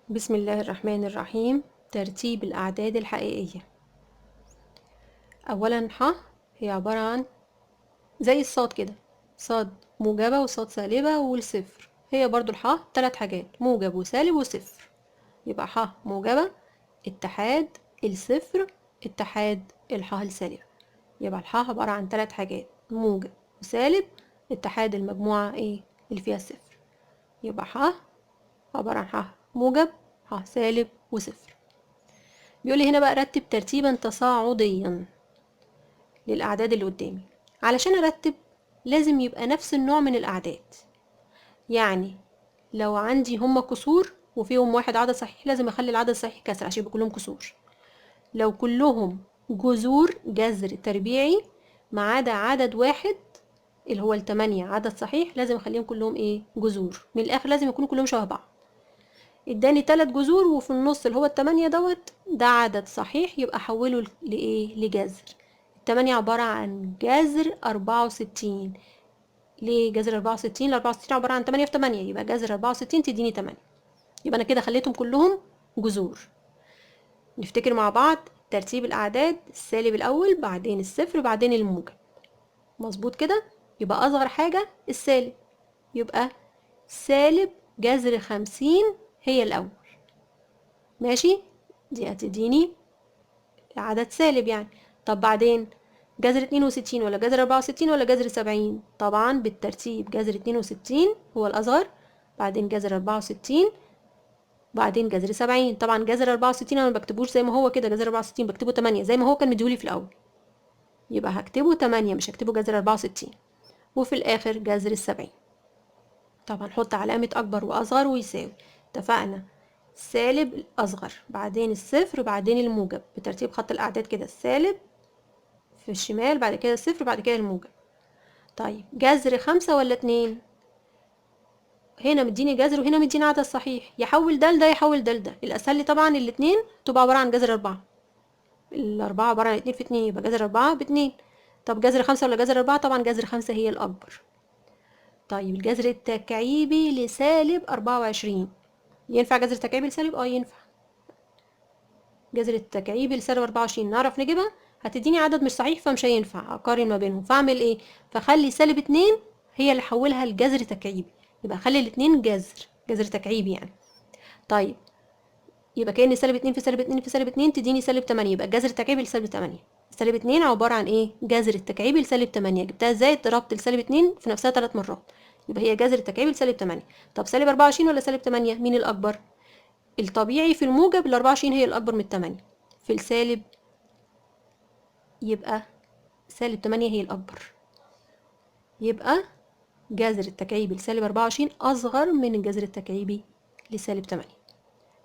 بسم الله الرحمن الرحيم. ترتيب الأعداد الحقيقية. أولا هي عبارة عن زي الصاد كده، صاد موجبة وصاد سالبة والصفر. هي برضو تلات حاجات، موجب وسالب وصفر. يبقى موجبة اتحاد الصفر اتحاد السالبة. يبقى عبارة عن تلات حاجات، موجب وسالب اتحاد المجموعة اللي فيها الصفر. يبقى عبارة عن موجب سالب وصفر. بيقول لي هنا بقى رتب ترتيبا تصاعديا للأعداد اللي قدامي. علشان أرتب لازم يبقى نفس النوع من الأعداد. يعني لو عندي هما كسور وفيهم واحد عدد صحيح لازم أخلي العدد الصحيح كسر عشان يبقى كلهم كسور. لو كلهم جذور جذر تربيعي ما عدا عدد واحد اللي هو التمانية عدد صحيح لازم أخليهم كلهم جذور. من الآخر لازم يكونوا كلهم شبه بعض. اداني 3 جذور وفي النص اللي هو التمانية ده عدد صحيح، يبقى حوله لجذر. التمانية عبارة عن جذر 64. ليه جذر 64؟ ال 64 عبارة عن 8 في 8، يبقى جذر 64 تديني 8. يبقى أنا كده خليتهم كلهم جذور. نفتكر مع بعض ترتيب الأعداد: السالب الأول، بعدين الصفر، بعدين الموجب. مظبوط كده؟ يبقى أصغر حاجة السالب، يبقى سالب جذر 50 هي الأول. ماشي، دي هتديني عدد سالب يعني. طب بعدين جذر 62 ولا جذر 64 ولا جذر 70؟ طبعا بالترتيب جذر 62 هو الأصغر، بعدين جذر 64، بعدين جذر 70. طبعا جذر 64 انا ما بكتبوش زي ما هو كده، جذر 64 بكتبه 8 زي ما هو كان مديولي في الأول، يبقى هكتبه 8 مش هكتبه جذر 64. وفي الآخر جذر 70. طبعا نحط علامة أكبر وأصغر ويساوي. اتفقنا السالب الأصغر، بعدين الصفر، بعدين الموجب بترتيب خط الأعداد كده، السالب في الشمال، بعد كده الصفر، بعد كده الموجب. طيب جذر 5 ولا 2؟ هنا مديني جذر وهنا مديني عدد صحيح، يحول ده لده يحول ده لده. الأسهل لي طبعا الاتنين تبقى عبارة عن جذر 4. الأربعة عبارة عن 2 في 2، يبقى جذر 4 ب2. طب جذر 5 ولا جذر 4؟ طبعا جذر 5 هي الأكبر. طيب الجذر التكعيبي لسالب 24، ينفع جذر تكعيبي لسالب؟ ينفع. جذر التكعيبي لسالب 24 نعرف نجيبها، هتديني عدد مش صحيح فمش هينفع اقارن ما بينهم، فاعمل ايه؟ فخلي سالب 2 هي اللي حولها لجذر تكعيبي، يبقى خلي الاتنين جذر تكعيبي يعني. طيب يبقى كأن سالب 2 في سالب 2 في سالب 2 تديني سالب 8، يبقى الجذر التكعيبي لسالب 8. سالب 2 عبارة عن جذر التكعيبي لسالب 8. جبتها ازاي؟ ضربت السالب 2 في نفسها 3 مرات، يبقى هي جذر التكعيبي لسالب 8. طب سالب 24 ولا سالب 8؟ مين الأكبر؟ الطبيعي في الموجب ال 24 هي الأكبر من 8، في السالب يبقى سالب 8 هي الأكبر. يبقى جذر التكعيبي لسالب 24 أصغر من الجذر التكعيبي لسالب 8.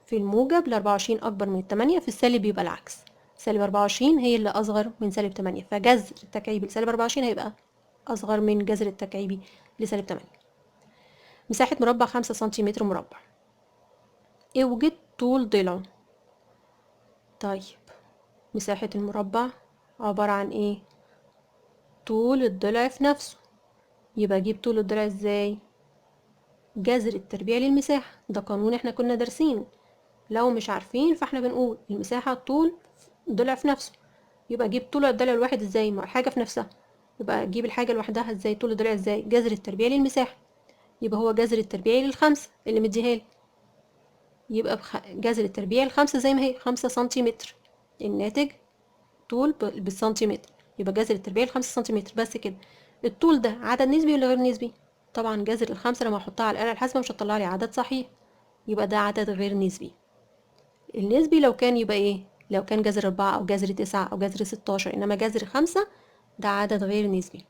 في الموجب ال 24 أكبر من 8، في السالب يبقى العكس، سالب 24 هي اللي أصغر من سالب 8، فجذر التكعيبي لسالب 24 هيبقى أصغر من جذر التكعيبي لسالب 8. مساحة مربع 5 سنتيمتر مربع. اوجد طول ضلعه. طيب مساحة المربع عبارة عن طول الضلع في نفسه. يبقى اجيب طول الضلع ازاي؟ جذر التربيع للمساحة، ده قانون احنا كنا دارسينه. لو مش عارفين فاحنا بنقول المساحة طول ضلع في نفسه. يبقى اجيب طول الضلع الواحد ازاي؟ مع حاجة في نفسها. يبقى اجيب الحاجة لوحدها ازاي؟ طول الضلع ازاي؟ جذر التربيع للمساحة. يبقى هو جذر التربيع للخمسة اللي مديهالي، يبقى جذر التربيع الخمسة زي ما هي 5 سنتيمتر. الناتج طول بالسنتيمتر، يبقى جذر التربيع ل5 سنتيمتر بس كده. الطول ده عدد نسبي ولا غير نسبي؟ طبعا جذر الخمسة لما احطها على الآلة الحاسبة مش هتطلع لي عدد صحيح، يبقى ده عدد غير نسبي. النسبي لو كان يبقى لو كان جذر 4 أو جذر 9 أو جذر 16، إنما جذر 5 ده عدد غير نسبي.